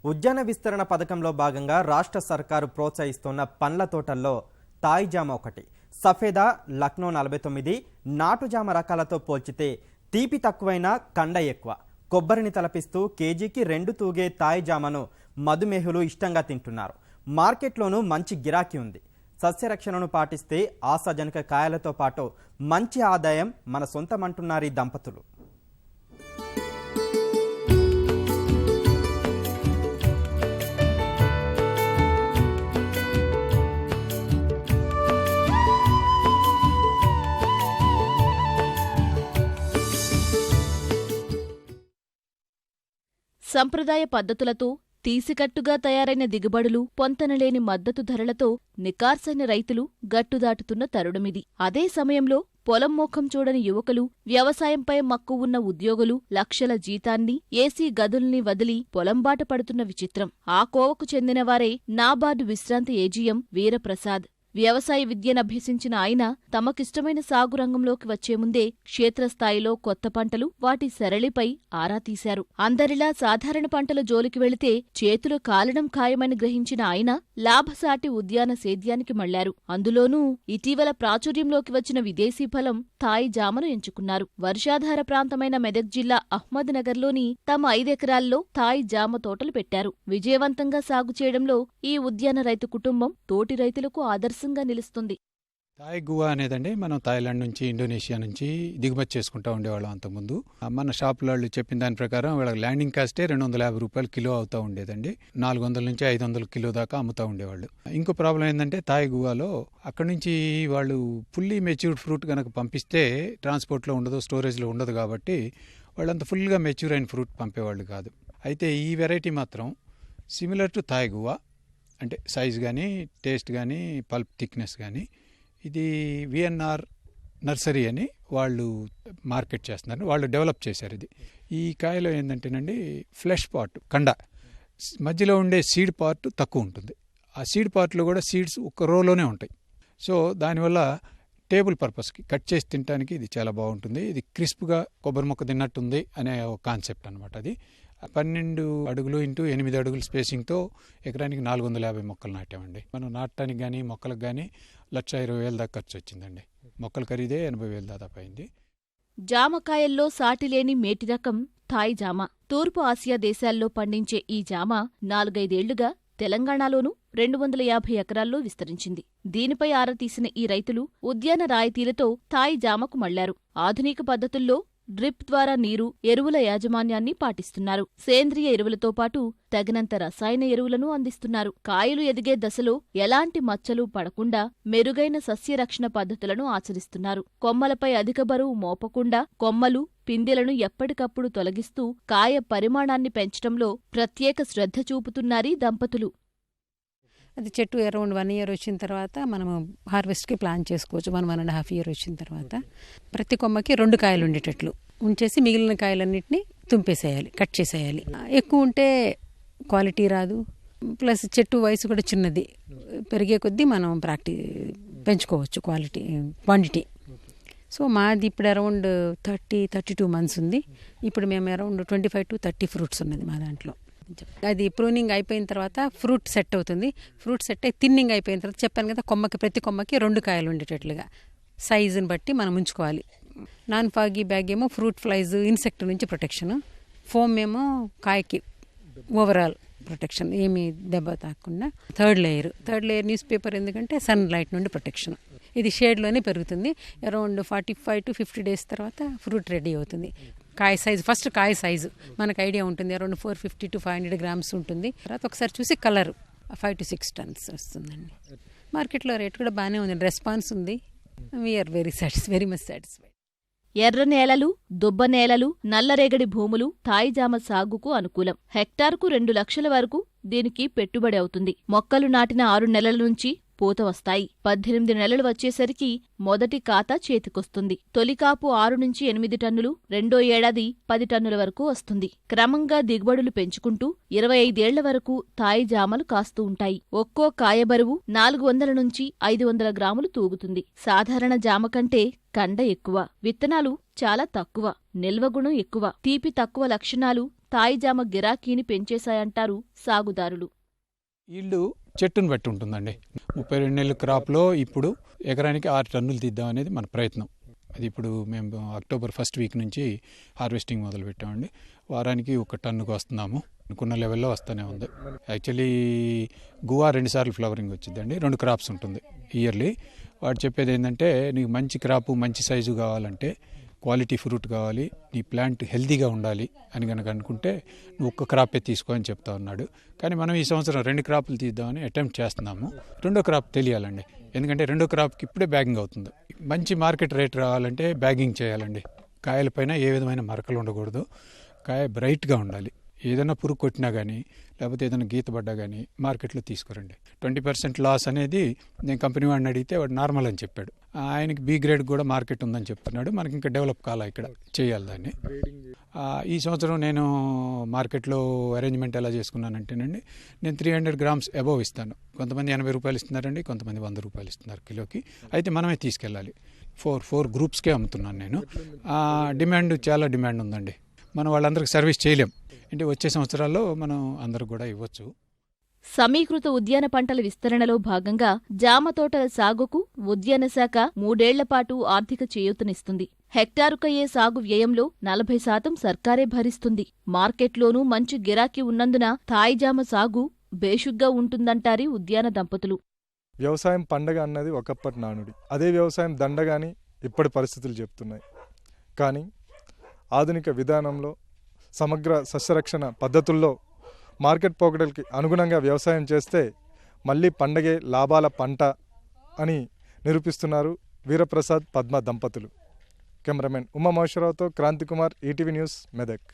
ఉద్యాన విస్తరణ పథకంలో భాగంగా రాష్ట్ర సర్కారు ప్రోత్సహిస్తున్న పండ్ల తోటల్లో తాయి జామ ఒకటి. సఫేదా, లక్నో 49, నాటు జామ రకాలతో పోల్చితే తీపి తక్కువైన కండ ఎక్కువ. కొబ్బరిని తలపిస్తూ కేజీకి 2 తూగే తాయి జామను మధుమేహులు ఇష్టంగా తింటున్నారు. మార్కెట్లోనూ మంచి గిరాకీ ఉంది. సస్యరక్షణను పాటిస్తే ఆశాజనక కాయలతో పాటు మంచి ఆదాయం మన సొంతమంటున్నారు ఈ దంపతులు. సంప్రదాయ పద్ధతులతో తీసికట్టుగా తయారైన దిగుబడులు, పొంతనలేని మద్దతు ధరలతో నికార్సైన రైతులు గట్టుదాటుతున్న తరుణమిది. అదే సమయంలో పొలం మోఖం చూడని యువకులు, వ్యవసాయంపై మక్కువున్న ఉద్యోగులు లక్షల జీతాన్ని, ఏసీ గదుల్ని వదిలి పొలంబాట పడుతున్న విచిత్రం. ఆ కోవకు చెందినవారే నాబార్డు విశ్రాంతి ఏజీఎం వీరప్రసాద్. వ్యవసాయ విద్యనభ్యసించిన ఆయన తమకిష్టమైన సాగు రంగంలోకి వచ్చే ముందే క్షేత్రస్థాయిలో కొత్త పంటలు, వాటి సరళిపై ఆరా తీశారు. అందరిలా సాధారణ పంటల జోలికి వెళితే చేతులు కాలడం ఖాయమని గ్రహించిన ఆయన లాభసాటి ఉద్యాన సేద్యానికి మళ్లారు. అందులోనూ ఇటీవల ప్రాచుర్యంలోకి వచ్చిన విదేశీ ఫలం తాయి జామను ఎంచుకున్నారు. వర్షాధార ప్రాంతమైన మెదక్ జిల్లా అహ్మద్నగర్లోని తమ 5 ఎకరాల్లో తాయి జామ తోటలు పెట్టారు. విజయవంతంగా సాగు చేయడంలో ఈ ఉద్యాన రైతు కుటుంబం తోటి రైతులకు ఆదర్శంగా నిలుస్తుంది. తాయి గువా అనేదండి మనం థాయిలాండ్ నుంచి, ఇండోనేషియా నుంచి దిగుమతి చేసుకుంటూ ఉండేవాళ్ళం. అంతకుముందు మన షాపుల వాళ్ళు చెప్పిన దాని ప్రకారం వీళ్ళకి ల్యాండింగ్ కాస్టే 250 రూపాయలు కిలో అవుతూ ఉండేదండి. 400 నుంచి 500 కిలో దాకా అమ్ముతూ ఉండేవాళ్ళు. ఇంకో ప్రాబ్లం ఏంటంటే తాయి గువాలో అక్కడి నుంచి వాళ్ళు ఫుల్లీ మెచ్యూర్డ్ ఫ్రూట్ కనుక పంపిస్తే ట్రాన్స్పోర్ట్లో ఉండదు, స్టోరేజ్లో ఉండదు. కాబట్టి వాళ్ళంత ఫుల్గా మెచ్యూర్ అయిన ఫ్రూట్ పంపేవాళ్ళు కాదు. అయితే ఈ వెరైటీ మాత్రం సిమిలర్ టు తాయి గువా, అంటే సైజ్ కానీ, టేస్ట్ కానీ, పల్ప్ థిక్నెస్ కానీ. ఇది విఎన్ఆర్ నర్సరీ అని వాళ్ళు మార్కెట్ చేస్తున్నారు, వాళ్ళు డెవలప్ చేశారు. ఇది ఈ కాయలో ఏంటంటేనండి ఫ్లెష్ పార్ట్, కండ మధ్యలో ఉండే సీడ్ పార్ట్ తక్కువ ఉంటుంది. ఆ సీడ్ పార్ట్లో కూడా సీడ్స్ ఒక రోలోనే ఉంటాయి. సో దానివల్ల టేబుల్ పర్పస్కి కట్ చేసి తినడానికి ఇది చాలా బాగుంటుంది. ఇది క్రిస్ప్గా కొబ్బరి మొక్క తిన్నట్టుంది అనే ఒక కాన్సెప్ట్ అనమాట. అది 12 అడుగులు ఇంటూ 8 అడుగుల స్పేసింగ్తో ఎకరానికి 450 మొక్కలు నాటామండి. మనం నాటడానికి కానీ మొక్కలకు కానీ 1,20,000 దాకా ఖర్చు వచ్చిందండి. మొక్కల ఖరీదే 80,000 దాదాపు అయింది. జామకాయల్లో సాటిలేని మేటి రకం తాయి జామ. తూర్పు ఆసియా దేశాల్లో పండించే ఈ జామ 4-5 ఏళ్లుగా తెలంగాణలోనూ 250 ఎకరాల్లో విస్తరించింది. దీనిపై ఆరా తీసిన ఈ రైతులు ఉద్యాన రాయితీలతో తాయి జామకు మళ్లారు. ఆధునిక పద్ధతుల్లో డ్రిప్ ద్వారా నీరు, ఎరువుల యాజమాన్యాన్ని పాటిస్తున్నారు. సేంద్రియ ఎరువులతో పాటు తగినంత రసాయన ఎరువులను అందిస్తున్నారు. కాయలు ఎదిగే దశలో ఎలాంటి మచ్చలు పడకుండా మెరుగైన సస్యరక్షణ పద్ధతులను ఆచరిస్తున్నారు. కొమ్మలపై అధిక బరువు మోపకుండా కొమ్మలు, పిందెలను ఎప్పటికప్పుడు తొలగిస్తూ కాయ పరిమాణాన్ని పెంచడంలో ప్రత్యేక శ్రద్ధ చూపుతున్నారీ దంపతులు. అది చెట్టు అరౌండ్ 1 ఇయర్ వచ్చిన తర్వాత మనము హార్వెస్ట్కి ప్లాన్ చేసుకోవచ్చు. 1.5 ఇయర్ వచ్చిన తర్వాత ప్రతి కొమ్మకి 2 కాయలు ఉండేటట్లు ఉంచేసి మిగిలిన కాయలన్నింటినీ తుంపేసేయాలి, కట్ చేసేయాలి. ఎక్కువ ఉంటే క్వాలిటీ రాదు, ప్లస్ చెట్టు వయసు కూడా చిన్నది. పెరిగే కొద్దీ మనం పెంచుకోవచ్చు క్వాంటిటీ. సో మాది ఇప్పుడు అరౌండ్ 30-32 మంత్స్ ఉంది. ఇప్పుడు మేము అరౌండ్ 25 to 30 ఫ్రూట్స్ ఉన్నది మా దాంట్లో. అది ప్రూనింగ్ అయిపోయిన తర్వాత ఫ్రూట్ సెట్ అవుతుంది. ఫ్రూట్ సెట్ అయి థిన్నింగ్ అయిపోయిన తర్వాత చెప్పాను కదా, ప్రతి కొమ్మకి 2 కాయలు ఉండేటట్లుగా సైజుని బట్టి మనం ఉంచుకోవాలి. నాన్ ఫాగీ బ్యాగ్ ఏమో ఫ్రూట్ ఫ్లైస్, ఇన్సెక్ట్ నుంచి ప్రొటెక్షన్, ఫోమ్ ఏమో కాయకి ఓవరాల్ ప్రొటెక్షన్, ఏమి దెబ్బ తాకుండా. థర్డ్ లేయర్ న్యూస్ పేపర్, ఎందుకంటే సన్ లైట్ నుండి ప్రొటెక్షన్. ఇది షేడ్లోనే పెరుగుతుంది. అరౌండ్ 45 to 50 డేస్ తర్వాత ఫ్రూట్ రెడీ అవుతుంది. కాయ సైజు, ఫస్ట్ కాయ సైజు మనకు ఐడియా ఉంటుంది. అరౌండ్ 450 to 500 grams ఉంటుంది. తర్వాత ఒకసారి చూసి కలర్ 5 to 6 tons వస్తుందండి. మార్కెట్లో రేట్ కూడా బాగానే ఉంది, రెస్పాన్స్ ఉంది. We're very much satisfied. ఎర్ర నేలలు, దుబ్బ నేలలు, నల్లరేగడి భూములు తాయి జామ సాగుకు అనుకూలం. హెక్టారుకు 2 లక్షల వరకు దీనికి పెట్టుబడి అవుతుంది. మొక్కలు నాటిన 6 నెలల నుంచి పూత వస్తాయి. 18 నెలలు వచ్చేసరికి మొదటి కాత చేతికొస్తుంది. తొలికాపు 6 నుంచి 8 టన్నులు, రెండో ఏడాది 10 టన్నుల వరకు వస్తుంది. క్రమంగా దిగుబడులు పెంచుకుంటూ 25 ఏళ్ల వరకు తాయి జామలు కాస్తూ ఉంటాయి. ఒక్కో కాయ బరువు 400 నుంచి 500 గ్రాములు తూగుతుంది. సాధారణ జామ కంటే కండ ఎక్కువ. విత్తనాలు చాలా తక్కువ, నిల్వగుణం ఎక్కువ, తీపి తక్కువ లక్షణాలు తాయిజామ గిరాకీని పెంచేశాయంటారు సాగుదారులు. ఈల్డ్ చెట్టును బట్టి ఉంటుందండి. 32 నెలల క్రాప్లో ఇప్పుడు ఎకరానికి 6 టన్నులు తీద్దాం అనేది మన ప్రయత్నం. అది ఇప్పుడు మేము అక్టోబర్ 1st వీక్ నుంచి హార్వెస్టింగ్ మొదలు పెట్టామండి. వారానికి 1 టన్నుకు వస్తున్నాము. అనుకున్న లెవెల్లో వస్తూనే ఉంది. యాక్చువల్లీ గువా 2 సార్లు ఫ్లవరింగ్ వచ్చిందండి. 2 క్రాప్స్ ఉంటుంది ఇయర్లీ. వాడు చెప్పేది ఏంటంటే, నీకు మంచి క్రాపు మంచి సైజు కావాలంటే, క్వాలిటీ ఫ్రూట్ కావాలి, నీ ప్లాంట్ హెల్తీగా ఉండాలి అని కనుక అనుకుంటే నువ్వు 1 క్రాపే తీసుకో అని చెప్తా ఉన్నాడు. కానీ మనం ఈ సంవత్సరం 2 క్రాపులు తీద్దామని అటెంప్ట్ చేస్తున్నాము. 2వ క్రాప్ తెలియాలండి, ఎందుకంటే 2వ క్రాప్కి ఇప్పుడే బ్యాగింగ్ అవుతుంది. మంచి మార్కెట్ రేట్ రావాలంటే బ్యాగింగ్ చేయాలండి. కాయలపైన ఏ విధమైన మరకలు ఉండకూడదు, కాయ బ్రైట్గా ఉండాలి. ఏదైనా పురుగు కొట్టినా కానీ లేకపోతే ఏదైనా గీత పడ్డా కానీ మార్కెట్లో తీసుకురండి. 20% లాస్ అనేది నేను కంపెనీ వాడిని అడిగితే వాడు నార్మల్ అని చెప్పాడు. ఆయనకి బి గ్రేడ్ కూడా మార్కెట్ ఉందని చెప్తున్నాడు. మనకి ఇంకా డెవలప్ కాలా ఇక్కడ చేయాలి దాన్ని. ఈ సంవత్సరం నేను మార్కెట్లో అరేంజ్మెంట్ ఎలా చేసుకున్నానంటేనండి, నేను 300 grams అబోవ్ ఇస్తాను. కొంతమంది 80 రూపాయలు ఇస్తున్నారండి, కొంతమంది 100 రూపాయలు ఇస్తున్నారు కిలోకి. అయితే మనమే తీసుకెళ్ళాలి. 4 గ్రూప్స్కే అమ్ముతున్నాను నేను. డిమాండ్ చాలా డిమాండ్ ఉందండి. మనం వాళ్ళందరికీ సర్వీస్ చేయలేం. అంటే వచ్చే సంవత్సరాల్లో మనం అందరికి కూడా ఇవ్వచ్చు. సమీకృత ఉద్యాన పంటల విస్తరణలో భాగంగా జామ తోటల సాగుకు ఉద్యాన శాఖ 3 ఏళ్లపాటు ఆర్థిక చేయూతనిస్తుంది. హెక్టారుకయ్యే సాగు వ్యయంలో 40% సర్కారే భరిస్తుంది. మార్కెట్లోనూ మంచి గిరాకీ ఉన్నందున తాయిజామ సాగు బేషుగ్గా ఉంటుందంటారు ఉద్యాన దంపతులు. వ్యవసాయం పండగ అన్నది ఒకప్పటి నానుడి. అదే వ్యవసాయం దండగాని ఇప్పటి పరిస్థితులు చెప్తున్నాయి. కానీ ఆధునిక విధానంలో సమగ్ర సస్యరక్షణ పద్ధతుల్లో మార్కెట్ పోకడలకి అనుగుణంగా వ్యవసాయం చేస్తే మళ్ళీ పండగే లాభాల పంట అని నిరూపిస్తున్నారు వీరప్రసాద్ పద్మ దంపతులు. కెమెరామెన్ ఉమామహేశ్వరరావుతో క్రాంతికుమార్, ఈటీవీ న్యూస్, మెదక్.